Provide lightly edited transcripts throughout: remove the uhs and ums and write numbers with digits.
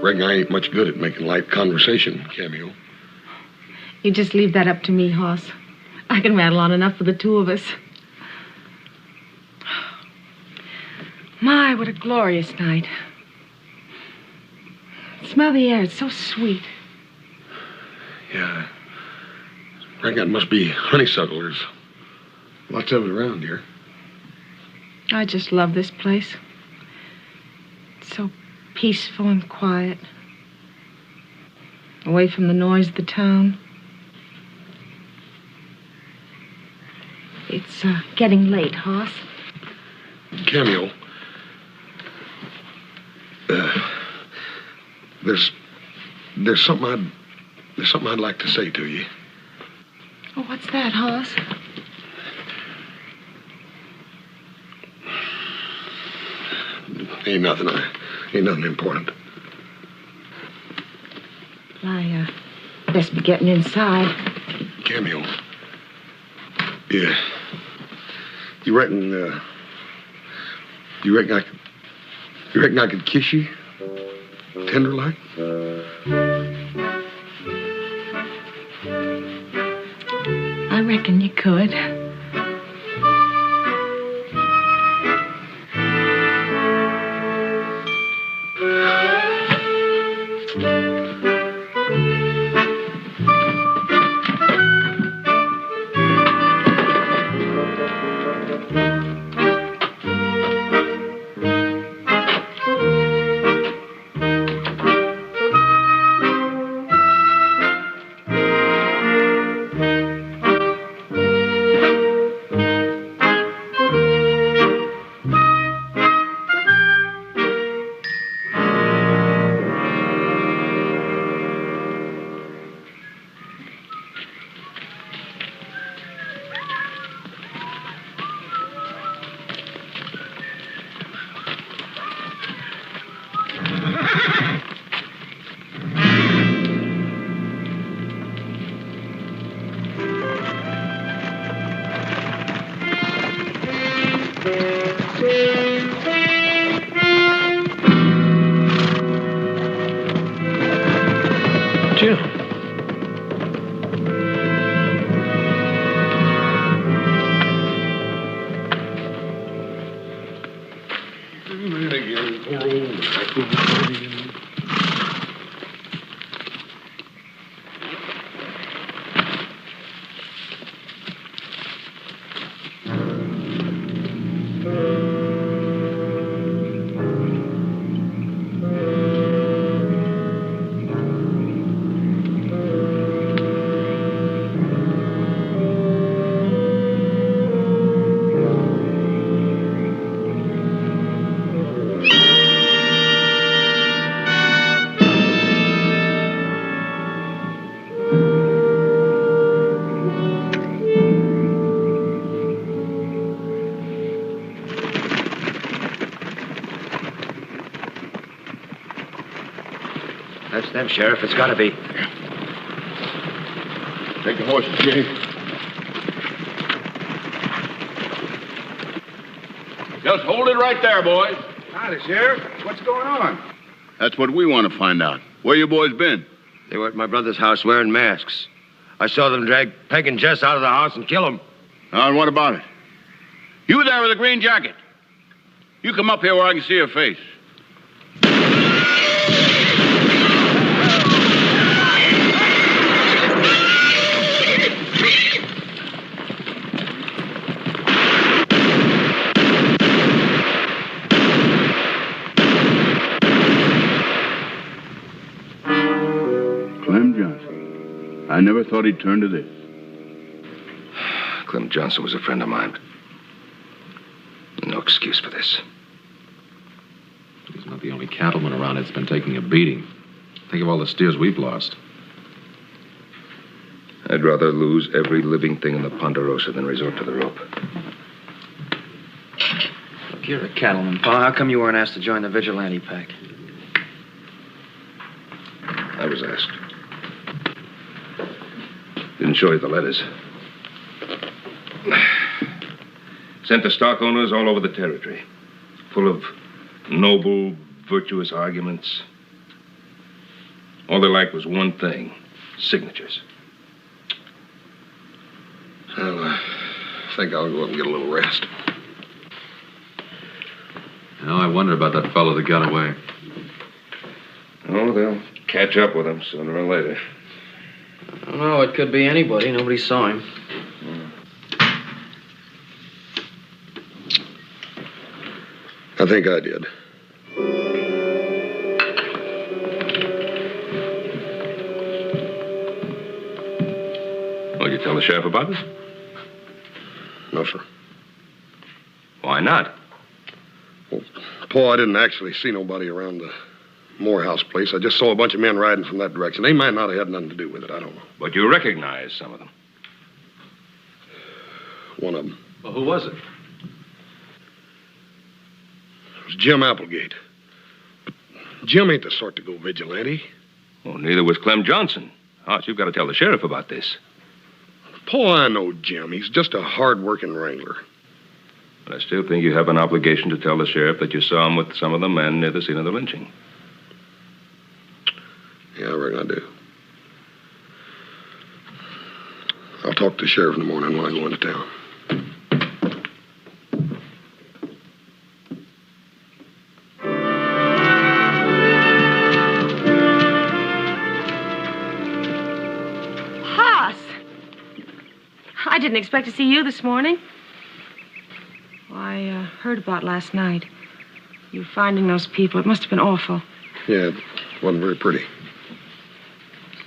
Reckon I ain't much good at making light conversation, Cameo. You just leave that up to me, Hoss. I can rattle on enough for the two of us. My, what a glorious night. Smell the air, it's so sweet. Yeah. Reckon it must be honeysuckle. There's lots of it around here. I just love this place. It's so peaceful and quiet. Away from the noise of the town. It's getting late, Hoss. Cameo. There's something I'd like to say to you. Oh, what's that, Hoss? Ain't nothing important. I best be getting inside. Cameo. Yeah. You reckon I could kiss you? Tender like? I reckon you could. That's them, Sheriff. It's got to be. Take the horses, Jay. Just hold it right there, boys. Howdy, Sheriff. What's going on? That's what we want to find out. Where you boys been? They were at my brother's house wearing masks. I saw them drag Peg and Jess out of the house and kill them. And what about it? You there with the green jacket. You come up here where I can see your face. Clem Johnson. I never thought he'd turn to this. Clem Johnson was a friend of mine. No excuse for this. He's not the only cattleman around that's been taking a beating. Think of all the steers we've lost. I'd rather lose every living thing in the Ponderosa than resort to the rope. Look, you're a cattleman, Pa. How come you weren't asked to join the vigilante pack? I was asked. Didn't show you the letters. Sent to stock owners all over the territory. Full of noble, virtuous arguments. All they liked was one thing. Signatures. Well, I think I'll go up and get a little rest. Now, I wonder about that fellow that got away. Oh, they'll catch up with him sooner or later. I don't know. It could be anybody. Nobody saw him. I think I did. Will you tell the sheriff about it? No, sir. Why not? Well, Paul, I didn't actually see nobody around the Morehouse place. I just saw a bunch of men riding from that direction. They might not have had nothing to do with it. I don't know. But you recognize some of them. One of them. Well, who was it? It was Jim Applegate. But Jim ain't the sort to go vigilante. Well, neither was Clem Johnson. Hoss, you've got to tell the sheriff about this. Paul, I know Jim. He's just a hard-working wrangler. But I still think you have an obligation to tell the sheriff that you saw him with some of the men near the scene of the lynching. Yeah, I reckon I do. I'll talk to the sheriff in the morning when I go into town. Hoss! I didn't expect to see you this morning. Well, I heard about last night. You finding those people. It must have been awful. Yeah, it wasn't very pretty.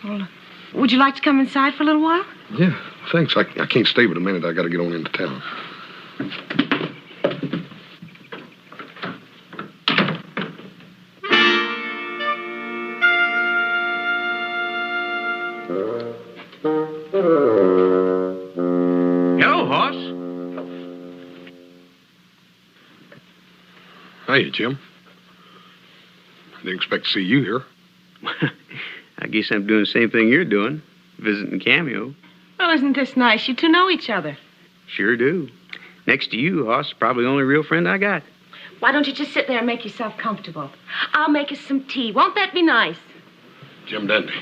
Well, would you like to come inside for a little while? Yeah, thanks. I can't stay but a minute. I got to get on into town. Hello, Hoss. Hey, Jim. I didn't expect to see you here. I guess I'm doing the same thing you're doing, visiting Cameo. Well, isn't this nice? You two know each other. Sure do. Next to you, Hoss, probably the only real friend I got. Why don't you just sit there and make yourself comfortable? I'll make us some tea. Won't that be nice? Jim Denby.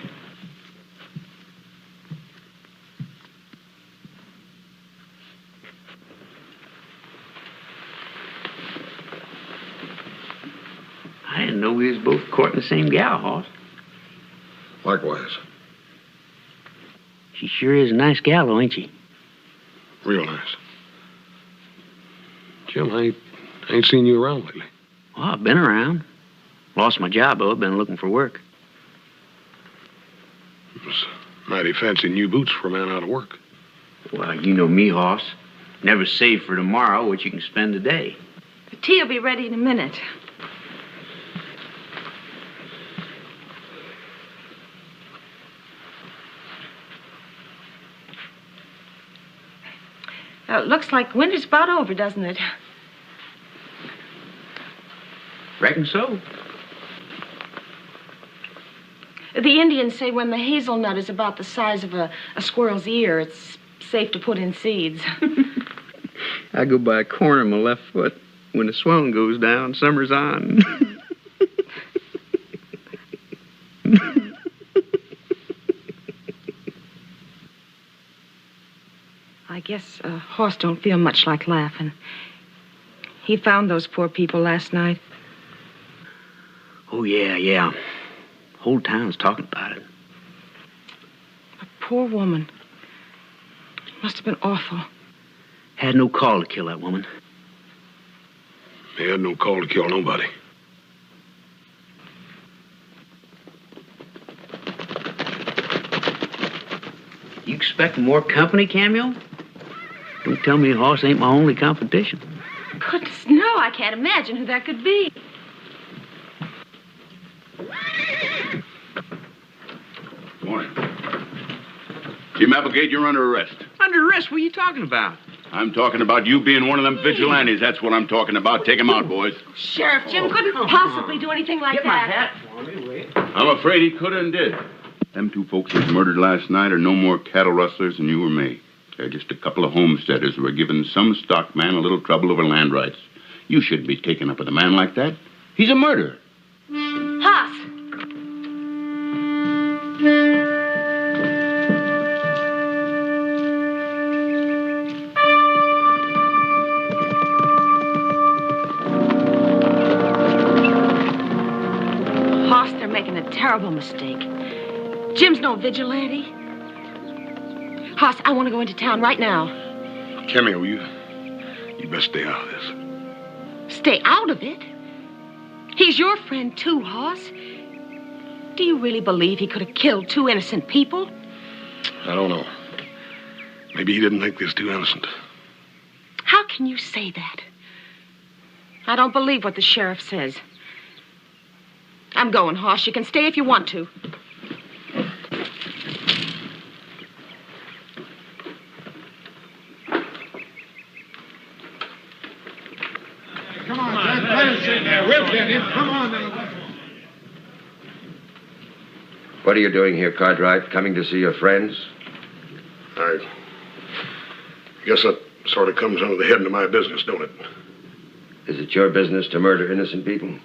I didn't didn't know we was both courting the same gal, Hoss. Likewise. She sure is a nice gal, though, ain't she? Real nice. Jim, I ain't seen you around lately. Well, I've been around. Lost my job, though. I've been looking for work. It was mighty fancy new boots for a man out of work. Well, you know me, Hoss. Never save for tomorrow what you can spend today. The tea will be ready in a minute. Looks like winter's about over, doesn't it? Reckon so. The Indians say when the hazelnut is about the size of a squirrel's ear, it's safe to put in seeds. I go by a corner of my left foot. When the swelling goes down, summer's on. I guess Hoss don't feel much like laughing. He found those poor people last night. Oh, yeah. Whole town's talking about it. A poor woman. Must have been awful. Had no call to kill that woman. He had no call to kill nobody. You expecting more company, Cameo? Don't tell me Hoss ain't my only competition. Goodness, no, I can't imagine who that could be. Morning. Jim Applegate, you're under arrest. Under arrest? What are you talking about? I'm talking about you being one of them vigilantes. That's what I'm talking about. Take him out, boys. Sheriff, Jim couldn't possibly do anything like that. for me, wait. I'm afraid he could and did. Them two folks that was murdered last night are no more cattle rustlers than you or me. They're just a couple of homesteaders who are giving some stockman a little trouble over land rights. You shouldn't be taking up with a man like that. He's a murderer. Hoss! Hoss, they're making a terrible mistake. Jim's no vigilante. Hoss, I want to go into town right now. Cameo, you best stay out of this. Stay out of it? He's your friend, too, Hoss. Do you really believe he could have killed two innocent people? I don't know. Maybe he didn't think this too innocent. How can you say that? I don't believe what the sheriff says. I'm going, Hoss. You can stay if you want to. Come on, let us in there. We'll get him. Come on now. What are you doing here, Cartwright? Coming to see your friends? I guess that sort of comes under the head of my business, don't it? Is it your business to murder innocent people?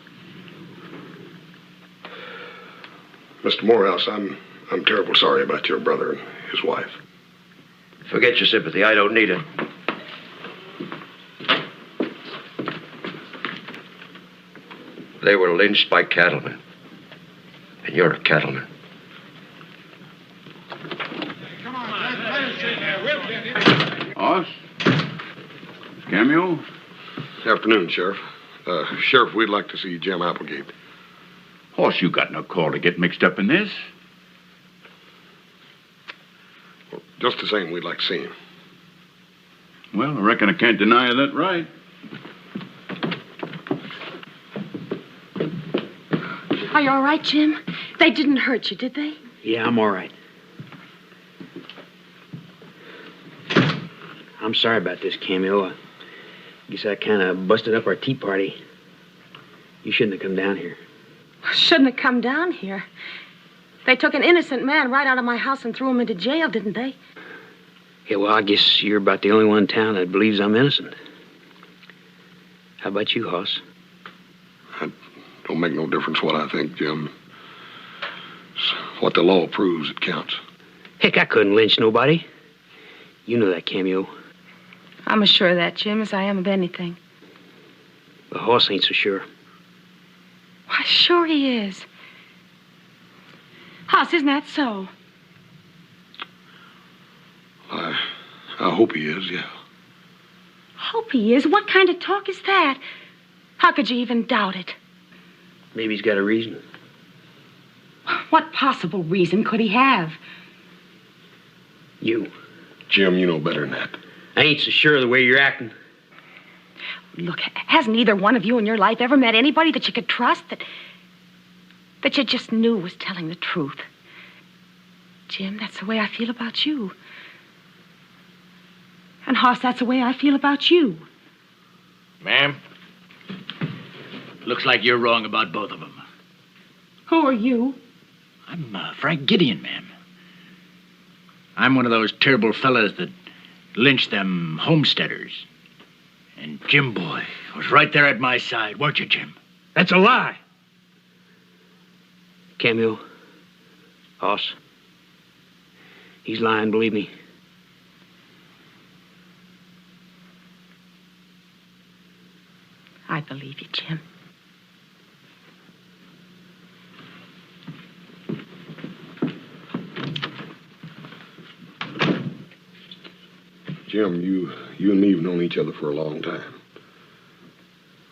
Mr. Morehouse, I'm terrible sorry about your brother and his wife. Forget your sympathy. I don't need it. They were lynched by cattlemen. And you're a cattleman. Come on, let us in there. We'll get him. Hoss? Cameo? Afternoon, Sheriff. Sheriff, we'd like to see Jim Applegate. Hoss, you got no call to get mixed up in this. Well, just the same, we'd like to see him. Well, I reckon I can't deny you that right. Are you all right, Jim? They didn't hurt you, did they? Yeah, I'm all right. I'm sorry about this, Cameo. I guess I kind of busted up our tea party. You shouldn't have come down here. Shouldn't have come down here. They took an innocent man right out of my house and threw him into jail, didn't they? Yeah, well, I guess you're about the only one in town that believes I'm innocent. How about you, Hoss? Don't make no difference what I think, Jim. It's what the law proves that counts. Heck, I couldn't lynch nobody. You know that, Cameo. I'm as sure of that, Jim, as I am of anything. But Hoss ain't so sure. Why, Sure he is. Hoss, isn't that so? I hope he is, yeah. Hope he is? What kind of talk is that? How could you even doubt it? Maybe he's got a reason. What possible reason could he have? You. Jim, you know better than that. I ain't so sure of the way you're acting. Look, hasn't either one of you in your life ever met anybody that you could trust, that you just knew was telling the truth? Jim, that's the way I feel about you. And Hoss, that's the way I feel about you. Ma'am? Looks like you're wrong about both of them. Who are you? I'm Frank Gideon, ma'am. I'm one of those terrible fellas that lynched them homesteaders. And Jim boy was right there at my side, weren't you, Jim? That's a lie. Cameo. Hoss. He's lying, believe me. I believe you, Jim. Jim, you and me have known each other for a long time.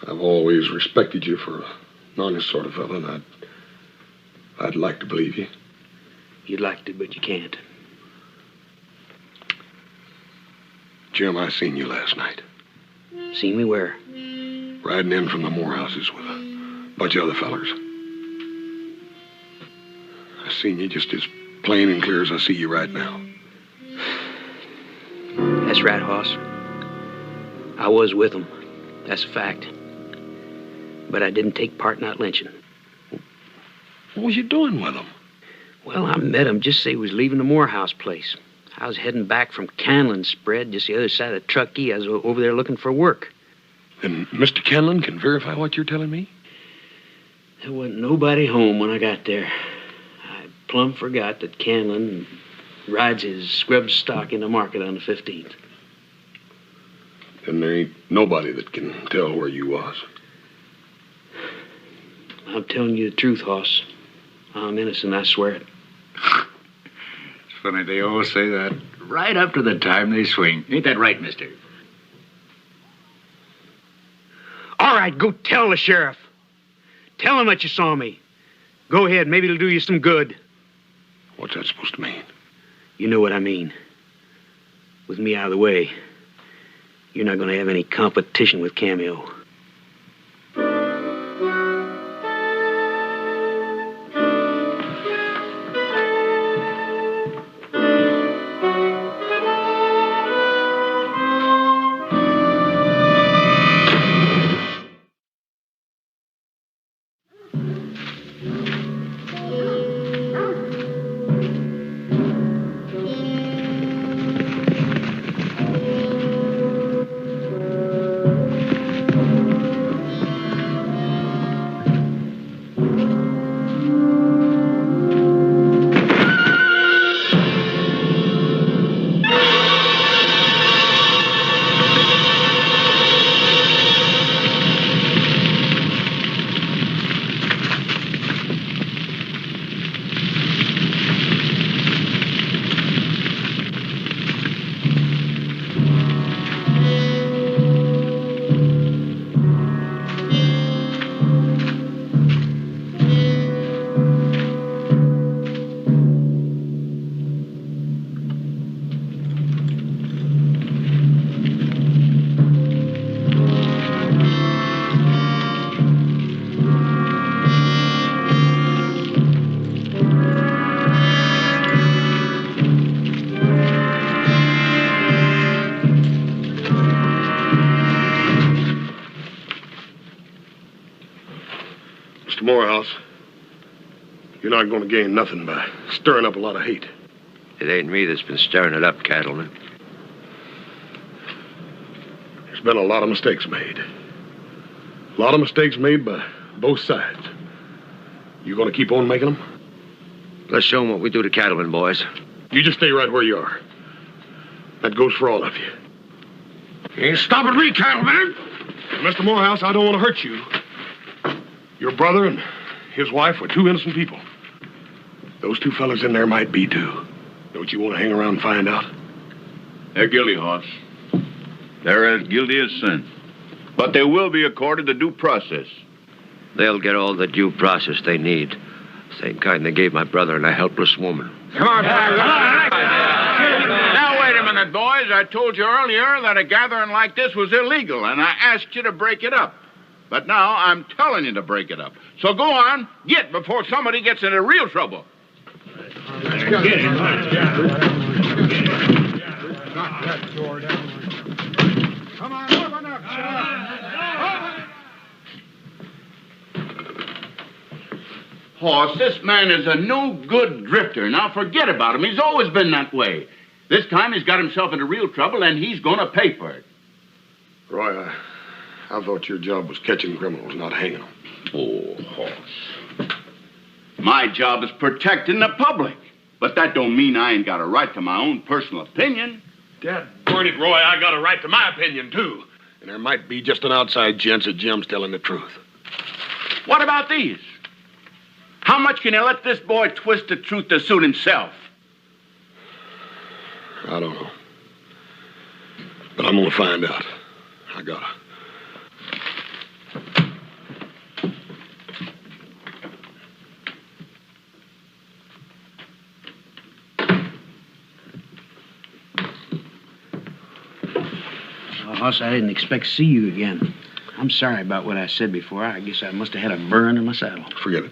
I've always respected you for an honest sort of fellow, and I'd like to believe you. You'd like to, but you can't. Jim, I seen you last night. Seen me where? Riding in from the Moorehouses with a bunch of other fellers. I seen you just as plain and clear as I see you right now. That's right, Hoss. I was with them. That's a fact. But I didn't take part in that lynching. What was you doing with them? Well, I met him just as he was leaving the Morehouse place. I was heading back from Canlon's spread, just the other side of Truckee. I was over there looking for work. And Mr. Canlon can verify what you're telling me? There wasn't nobody home when I got there. I plumb forgot that Canlon rides his scrub stock in the market on the 15th. Then there ain't nobody that can tell where you was. I'm telling you the truth, Hoss. I'm innocent, I swear it. It's funny, they all say that right up to the time they swing. Ain't that right, mister? All right, go tell the sheriff. Tell him that you saw me. Go ahead, maybe it'll do you some good. What's that supposed to mean? You know what I mean. With me out of the way, you're not going to have any competition with Cameo. Morehouse, you're not going to gain nothing by stirring up a lot of hate. It ain't me that's been stirring it up, Cattleman. There's been a lot of mistakes made. A lot of mistakes made by both sides. You going to keep on making them? Let's show them what we do to cattlemen, boys. You just stay right where you are. That goes for all of you. You ain't stopping me, cattleman. Mr. Morehouse, I don't want to hurt you. Your brother and his wife were two innocent people. Those two fellas in there might be, too. Don't you want to hang around and find out? They're guilty, Hoss. They're as guilty as sin. But they will be accorded the due process. They'll get all the due process they need. Same kind they gave my brother and a helpless woman. Come on, Now, wait a minute, boys. I told you earlier that a gathering like this was illegal, and I asked you to break it up. But now I'm telling you to break it up. So go on, get before somebody gets into real trouble. Come on, open up, Hoss, this man is a no-good drifter. Now forget about him. He's always been that way. This time he's got himself into real trouble, and he's going to pay for it. Roy, I thought your job was catching criminals, not hanging them. Oh, Hoss. My job is protecting the public. But that don't mean I ain't got a right to my own personal opinion. Dad, burn it, Roy. I got a right to my opinion, too. And there might be just an outside chance that Jim's telling the truth. What about these? How much can you let this boy twist the truth to suit himself? I don't know. But I'm going to find out. I gotta. Well, Hoss, I didn't expect to see you again. I'm sorry about what I said before. I guess I must have had a burn in my saddle. Forget it.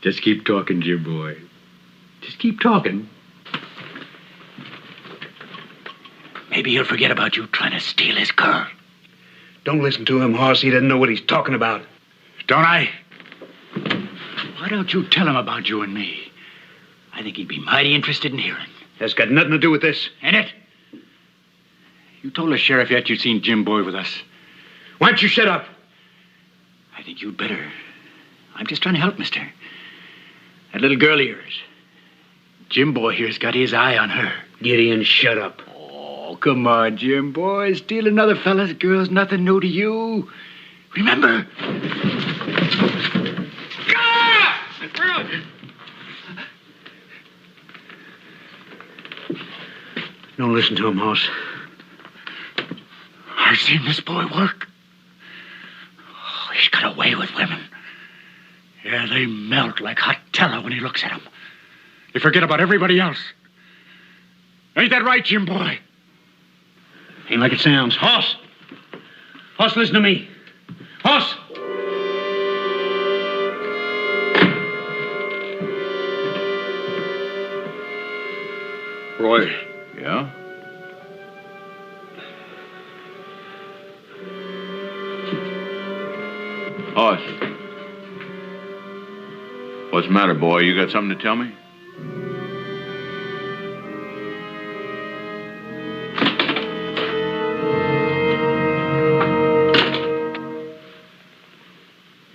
Just keep talking, Jim boy. Just keep talking. Maybe he'll forget about you trying to steal his girl. Don't listen to him, Hoss. He doesn't know what he's talking about. Don't I? Why don't you tell him about you and me? I think he'd be mighty interested in hearing. That's got nothing to do with this. Ain't it? You told the sheriff yet you'd seen Jim Boy with us. Why don't you shut up? I think you'd better. I'm just trying to help, mister. That little girl of yours. Jim Boy here's got his eye on her. Gideon, shut up. Oh, come on, Jim Boy. Stealing another fella's girl's nothing new to you. Remember? Don't listen to him, Hoss. I've seen this boy work. Oh, he's got a way with women. Yeah, they melt like hot tallow when he looks at them. They forget about everybody else. Ain't that right, Jim Boy? Ain't like it sounds. Hoss! Hoss, listen to me. Hoss! Roy. Yeah? Hoss. What's the matter, boy? You got something to tell me?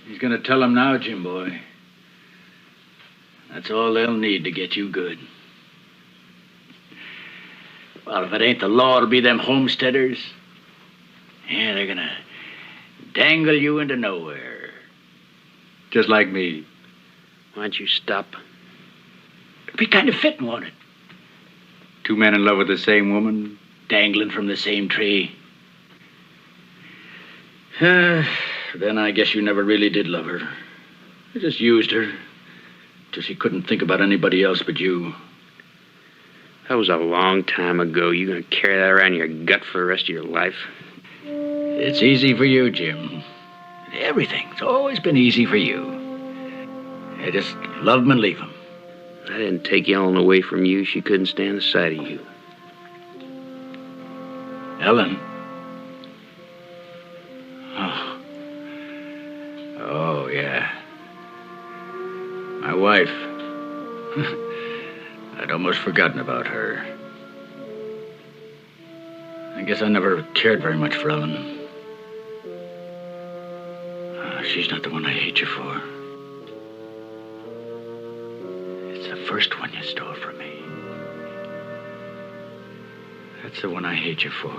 He's gonna tell them now, Jim Boy. That's all they'll need to get you good. Well, if it ain't the law, it'll be them homesteaders. Yeah, they're gonna dangle you into nowhere. Just like me. Why don't you stop? It'd be kind of fitting, won't it? Two men in love with the same woman, dangling from the same tree. Then I guess you never really did love her. You just used her. Till she couldn't think about anybody else but you. That was a long time ago. You gonna carry that around in your gut for the rest of your life? It's easy for you, Jim. Everything's always been easy for you. You just love him and leave him. I didn't take Ellen away from you. She couldn't stand the sight of you. Ellen? Oh. Oh, yeah. My wife. I'd almost forgotten about her. I guess I never cared very much for Ellen. She's not the one I hate you for. It's the first one you stole from me. That's the one I hate you for.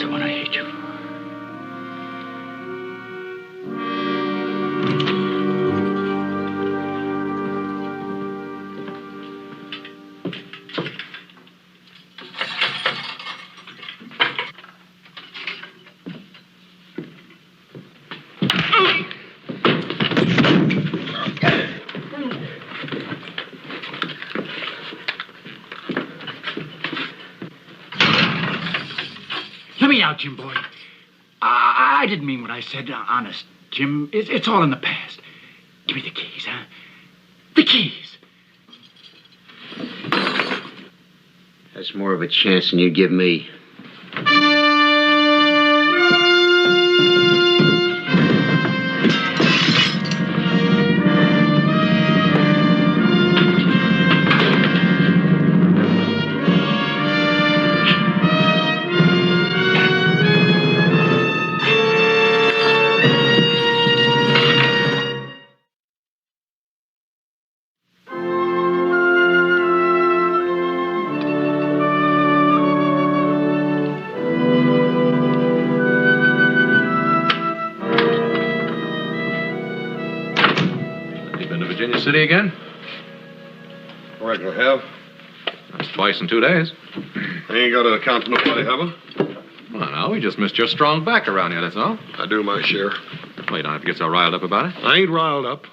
the one I hate you for. Let me out, Jim boy. I didn't mean what I said. Honest, Jim. It's all in the past. Give me the keys, huh? The keys. That's more of a chance than you give me. City again? I reckon I have. That's twice in 2 days. I ain't got to account to nobody, have I? Well, no, we just missed your strong back around here, that's all. I do my share. Well, you don't have to get so riled up about it. I ain't riled up.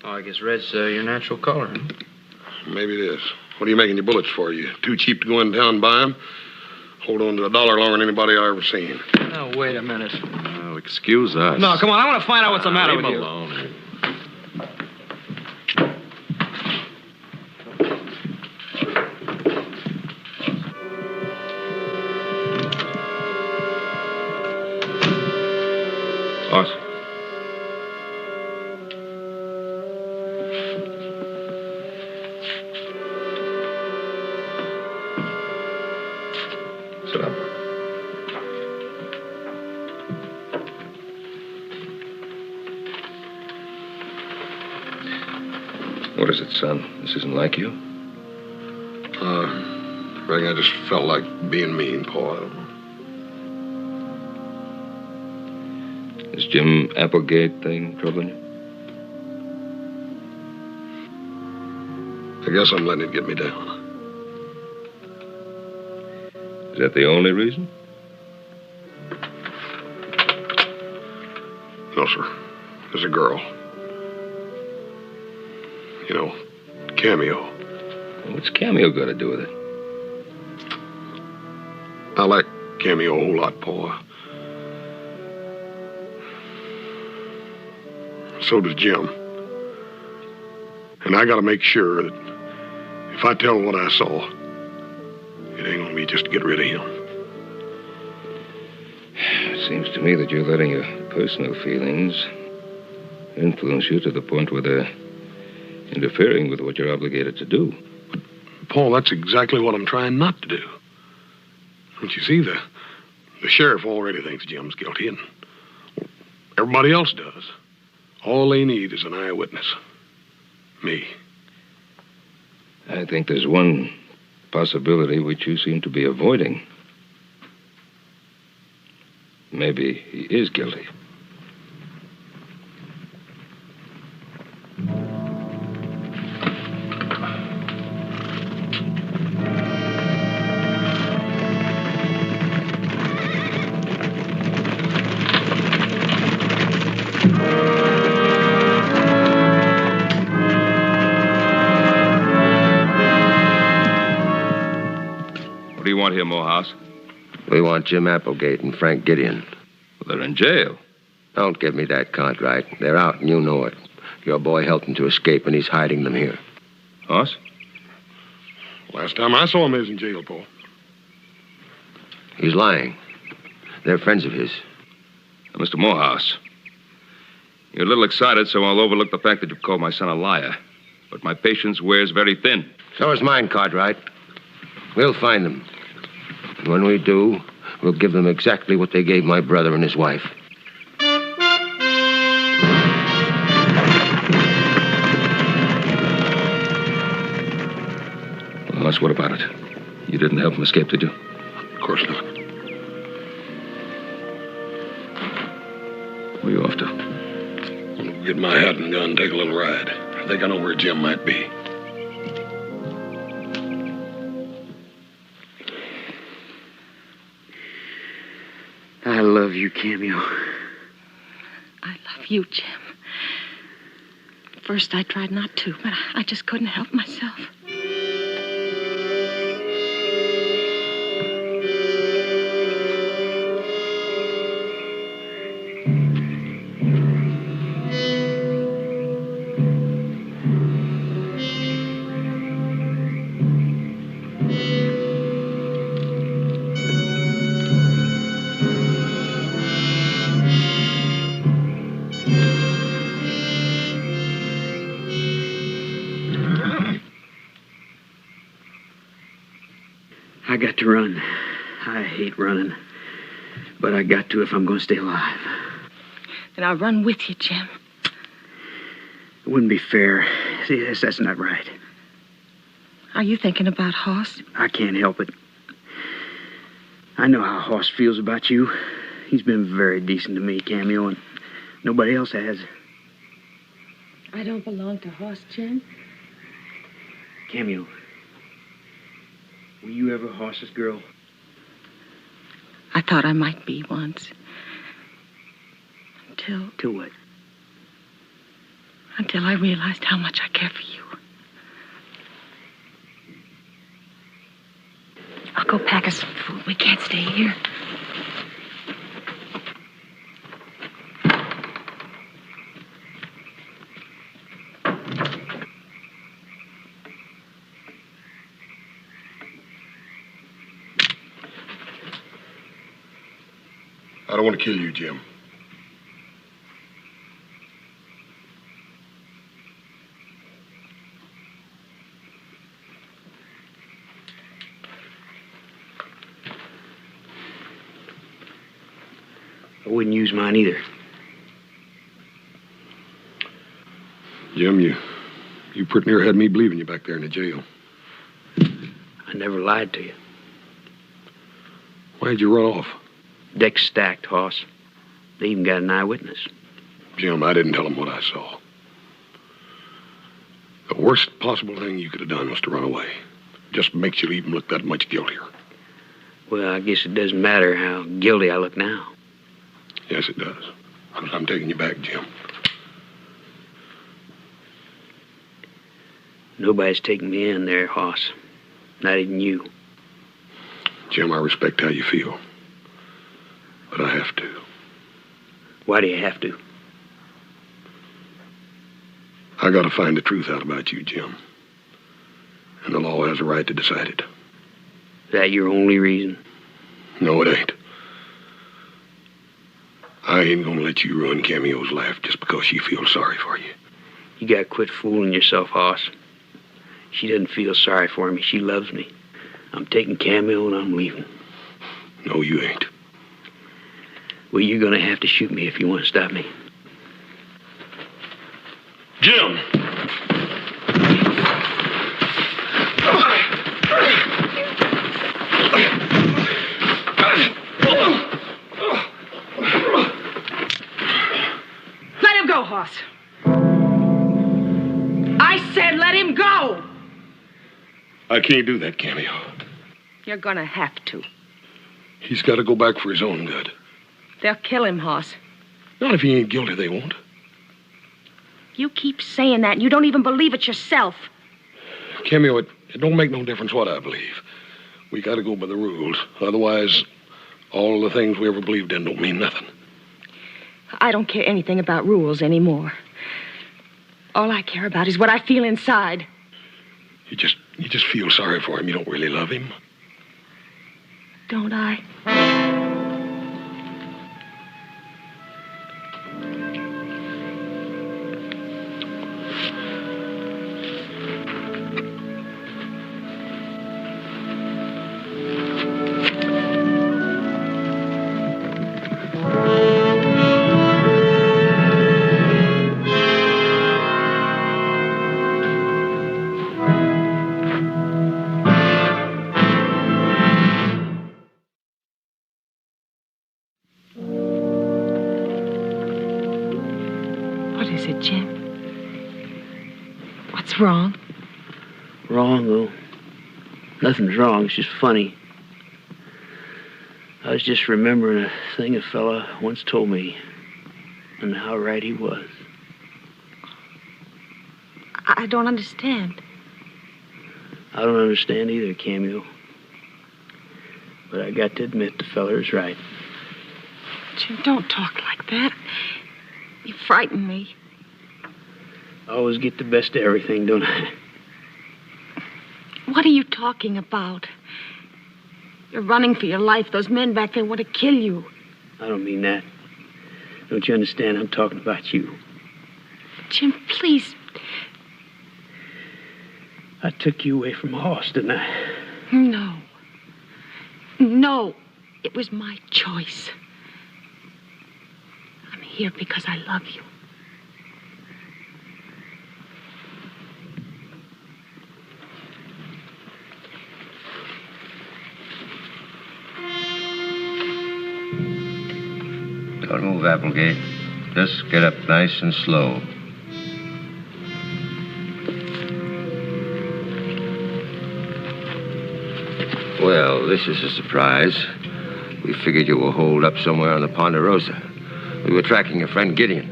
Oh, I guess red's your natural color. Maybe it is. What are you making your bullets for? You too cheap to go in town and buy them? Hold on to $1 longer than anybody I ever seen. Now, wait a minute. Oh, excuse us. No, come on. I want to find out what's the matter with leave you. him alone. Boss. Sit down. What is it, son? This isn't like you? I reckon I just felt like being mean, Paul. I don't know. Is Jim Applegate thing troubling you? I guess I'm letting it get me down. Is that the only reason? No, sir. There's a girl. You know, Cameo. What's Cameo got to do with it? I like Cameo a whole lot, Paul. So does Jim. And I gotta make sure that if I tell what I saw, it ain't gonna be just to get rid of him. It seems to me that you're letting your personal feelings influence you to the point where they're interfering with what you're obligated to do. But, Paul, that's exactly what I'm trying not to do. Don't you see, the sheriff already thinks Jim's guilty, and everybody else does. All they need is an eyewitness. Me. I think there's one possibility which you seem to be avoiding. Maybe he is guilty. What do you want here, Morehouse? We want Jim Applegate and Frank Gideon. Well, they're in jail. Don't give me that, Cartwright. They're out, and you know it. Your boy helped them to escape, and he's hiding them here. Hoss? Last time I saw him, he was in jail, Paul. He's lying. They're friends of his. Mr. Morehouse, you're a little excited, so I'll overlook the fact that you've called my son a liar. But my patience wears very thin. So is mine, Cartwright. We'll find them. And when we do, we'll give them exactly what they gave my brother and his wife. Well, Hoss, what about it? You didn't help him escape, did you? Of course not. you off to? I'll get my hat and gun, take a little ride. I think I know where Jim might be. I love you, Cameo. I love you, Jim. First, I tried not to, but I just couldn't help myself. I got to run. I hate running. But I got to if I'm going to stay alive. Then I'll run with you, Jim. It wouldn't be fair. See, that's not right. Are you thinking about Hoss? I can't help it. I know how Hoss feels about you. He's been very decent to me, Cameo, and nobody else has. I don't belong to Hoss, Jim. Cameo, were you ever Hoss's girl? I thought I might be once. Until what? Until I realized how much I care for you. I'll go pack us some food. We can't stay here. I don't want to kill you, Jim. I wouldn't use mine either. Jim, you pretty near had me believing you back there in the jail. I never lied to you. Why'd you run off? Deck's stacked, Hoss. They even got an eyewitness. Jim, I didn't tell him what I saw. The worst possible thing you could have done was to run away. Just makes you even look that much guiltier. Well, I guess it doesn't matter how guilty I look now. Yes, it does. I'm taking you back, Jim. Nobody's taking me in there, Hoss. Not even you. Jim, I respect how you feel. But I have to. Why do you have to? I gotta find the truth out about you, Jim. And the law has a right to decide it. Is that your only reason? No, it ain't. I ain't gonna let you ruin Cameo's life just because she feels sorry for you. You gotta quit fooling yourself, Hoss. She doesn't feel sorry for me. She loves me. I'm taking Cameo and I'm leaving. No, you ain't. Well, you're gonna have to shoot me if you want to stop me. Jim! Let him go, Hoss. I said let him go. I can't do that, Cameo. You're gonna have to. He's got to go back for his own good. They'll kill him, Hoss. Not if he ain't guilty, they won't. You keep saying that, and you don't even believe it yourself. Cameo, it don't make no difference what I believe. We got to go by the rules. Otherwise, all the things we ever believed in don't mean nothing. I don't care anything about rules anymore. All I care about is what I feel inside. You just feel sorry for him. You don't really love him. Don't I? What's wrong? Wrong, though. Nothing's wrong. It's just funny. I was just remembering a thing a fella once told me, and how right he was. I don't understand. I don't understand either, Cameo. But I got to admit the feller is right. Jim, don't talk like that. You frighten me. I always get the best of everything, don't I? What are you talking about? You're running for your life. Those men back there want to kill you. I don't mean that. Don't you understand? I'm talking about you. Jim, please. I took you away from Hoss, didn't I? No. No. It was my choice. I'm here because I love you. Don't move, Applegate. Just get up nice and slow. Well, this is a surprise. We figured you were holed up somewhere on the Ponderosa. We were tracking your friend Gideon.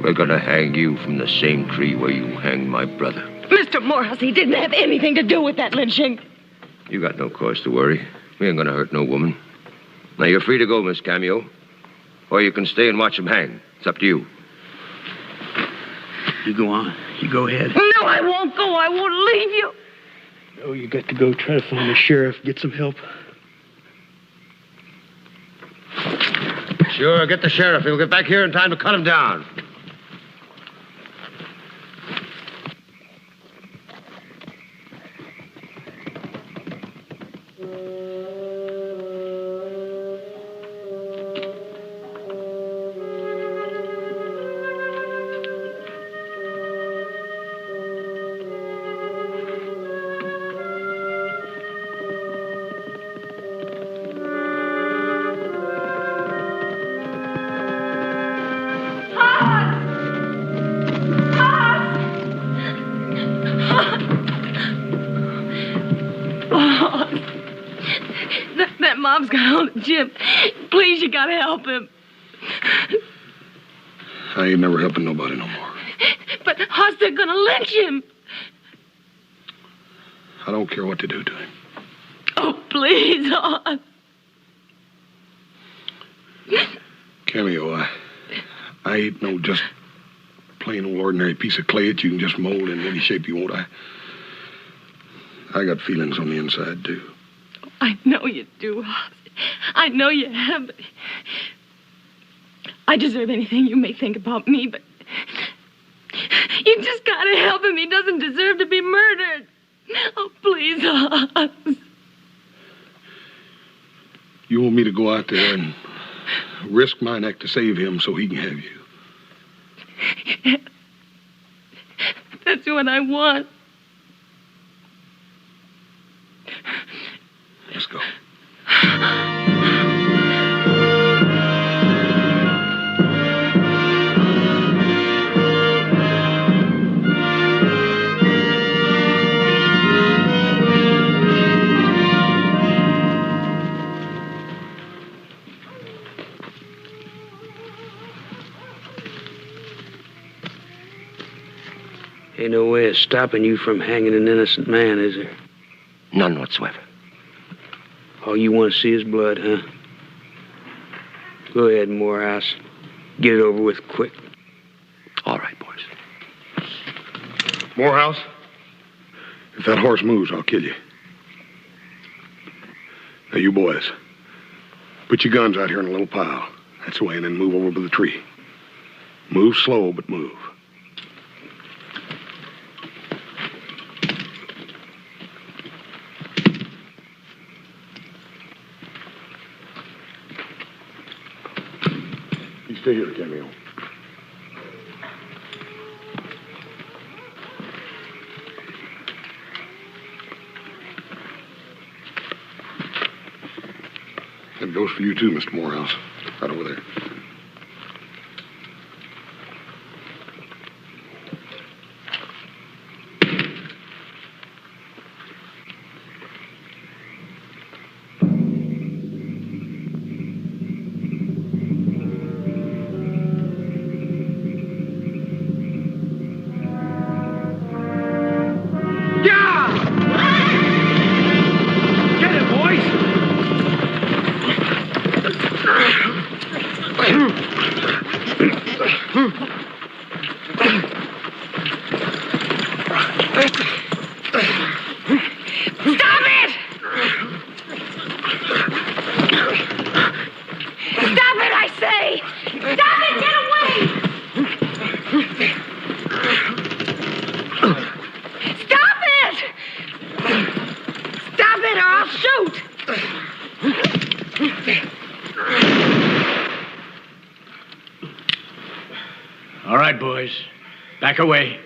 We're gonna hang you from the same tree where you hanged my brother. Mr. Morehouse, he didn't have anything to do with that lynching. You got no cause to worry. We ain't gonna hurt no woman. Now, you're free to go, Miss Cameo. Or you can stay and watch him hang. It's up to you. You go on. You go ahead. No, I won't go. I won't leave you. Oh, you got to go try to find the sheriff, get some help. Sure, get the sheriff. He'll get back here in time to cut him down. That mom's got hold of Jim. Please, you gotta help him. I ain't never helping nobody no more. But Hoss, they're gonna lynch him. I don't care what they do to him. Oh, please, Hoss. Cameo, I ain't no just plain old ordinary piece of clay that you can just mold in any shape you want. I got feelings on the inside, too. I know you do, Hoss. I know you have, but I deserve anything you may think about me, but you just gotta help him. He doesn't deserve to be murdered. Oh, please, Hoss. You want me to go out there and risk my neck to save him so he can have you? That's what I want. Let's go. Ain't no way of stopping you from hanging an innocent man, is there? None whatsoever. All you want to see is blood, huh? Go ahead, Morehouse. Get it over with quick. All right, boys. Morehouse, if that horse moves, I'll kill you. Now, you boys, put your guns out here in a little pile. That's the way, and then move over to the tree. Move slow, but move. You stay here, Cameo. That goes for you, too, Mr. Morehouse. Right over there. right, boys. Back away.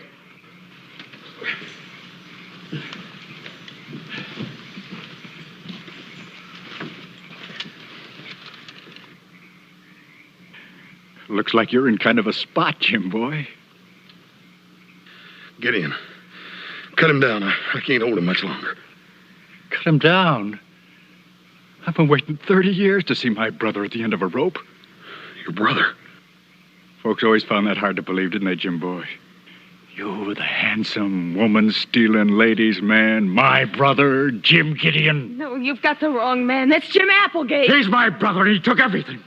Looks like you're in kind of a spot, Jim boy. Gideon, cut him down. I can't hold him much longer. Cut him down. I've been waiting 30 years to see my brother at the end of a rope. Your brother? Folks always found that hard to believe, didn't they, Jim boy? You, the handsome, woman-stealing ladies' man, my brother, Jim Gideon. No, you've got the wrong man. That's Jim Applegate. He's my brother, and he took everything.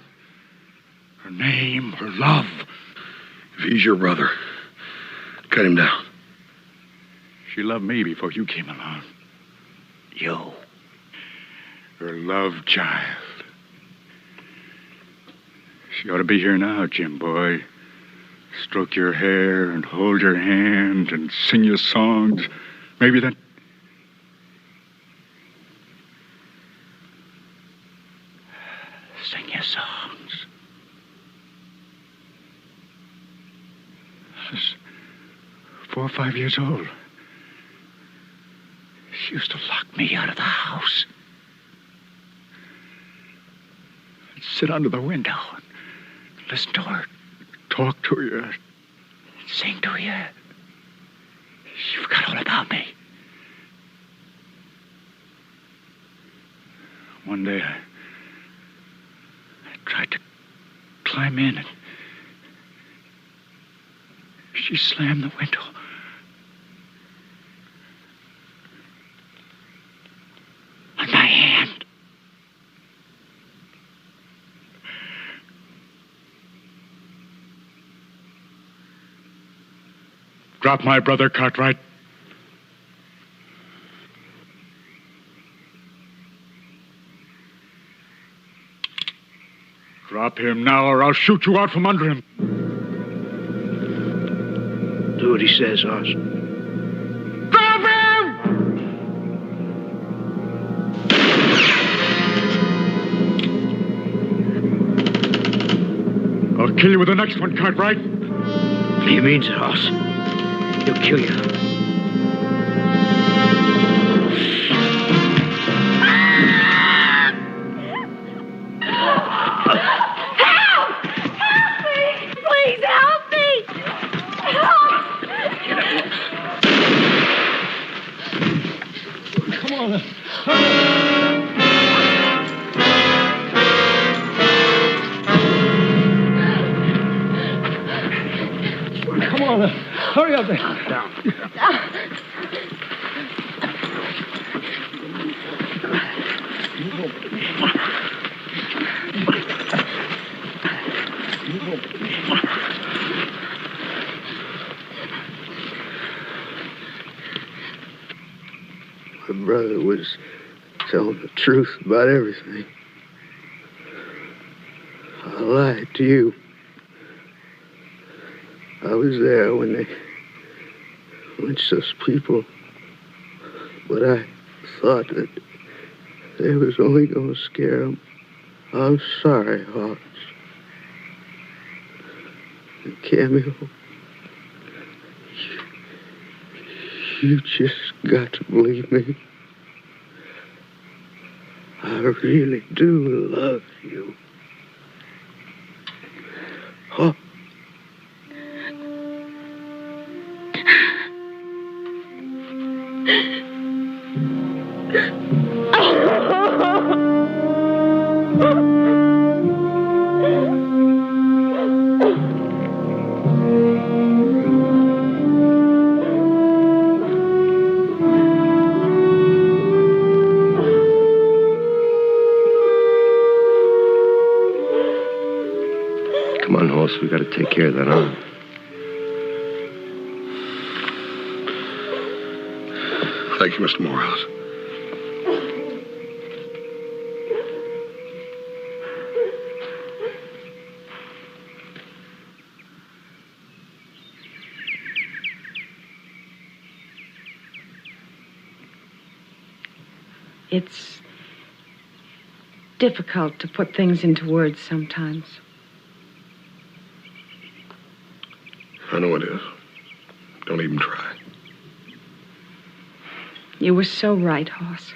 Her name, her love. If he's your brother, cut him down. She loved me before you came along. You. Her love child. She ought to be here now, Jim boy. Stroke your hair and hold your hand and sing you songs. Maybe then... Sing you songs. I was 4 or 5 years old. She used to lock me out of the house. I'd sit under the window and listen to her, talk to you, sing to you. She forgot all about me. One day, I tried to climb in, and she slammed the window. On my hand. Drop my brother, Cartwright. Drop him now, or I'll shoot you out from under him. Do what he says, Hoss. Drop him! I'll kill you with the next one, Cartwright. He means it, Hoss. He'll kill you. Please help me! Come on. Come on. Hurry up there. Down. My brother was telling the truth about everything. I lied to you. I was there when they lynched those people, but I thought that they was only going to scare them. I'm sorry, Hoss. And Cameo, you just got to believe me. I really do love you. Hoss. Come on, Horse. We got to take care of that arm. Thank you, Mr. Morehouse. It's difficult to put things into words sometimes. I know it is. Don't even try. You were so right, Hoss.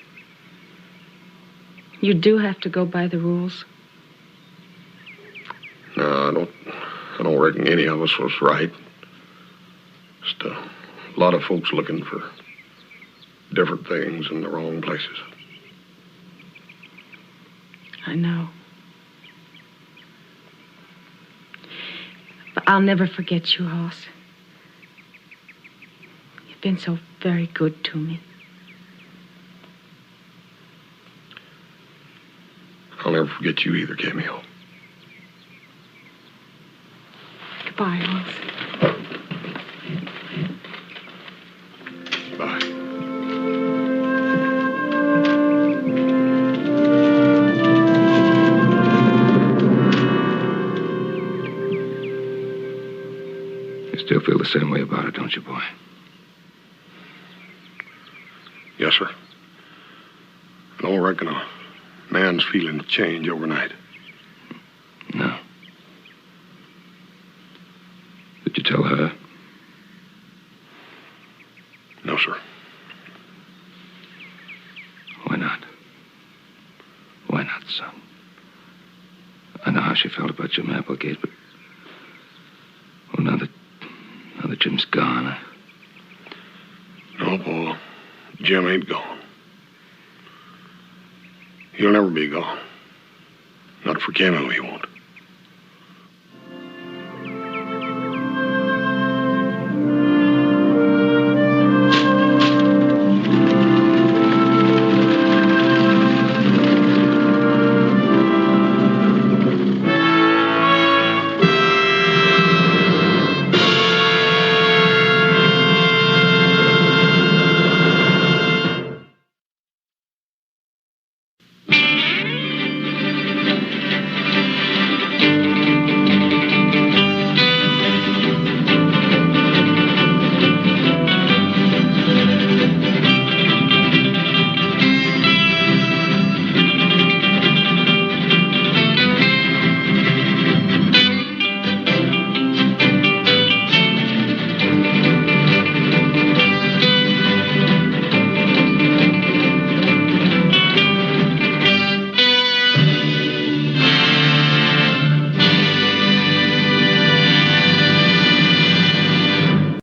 You do have to go by the rules. No, I don't reckon any of us was right. Just a lot of folks looking for different things in the wrong places. I know. But I'll never forget you, Hoss. You've been so very good to me. I'll never forget you either, Cameo. Goodbye, Hoss. Bye. You still feel the same way about it, don't you, boy? Yes, sir. I don't reckon a man's feelings change overnight. No. Did you tell her? No, sir. Why not? Why not, son? I know how she felt about Jim Applegate, but... Well, now that Jim's gone, No, Paul. Jim ain't gone. He'll never be gone. Not for Cameo, he won't.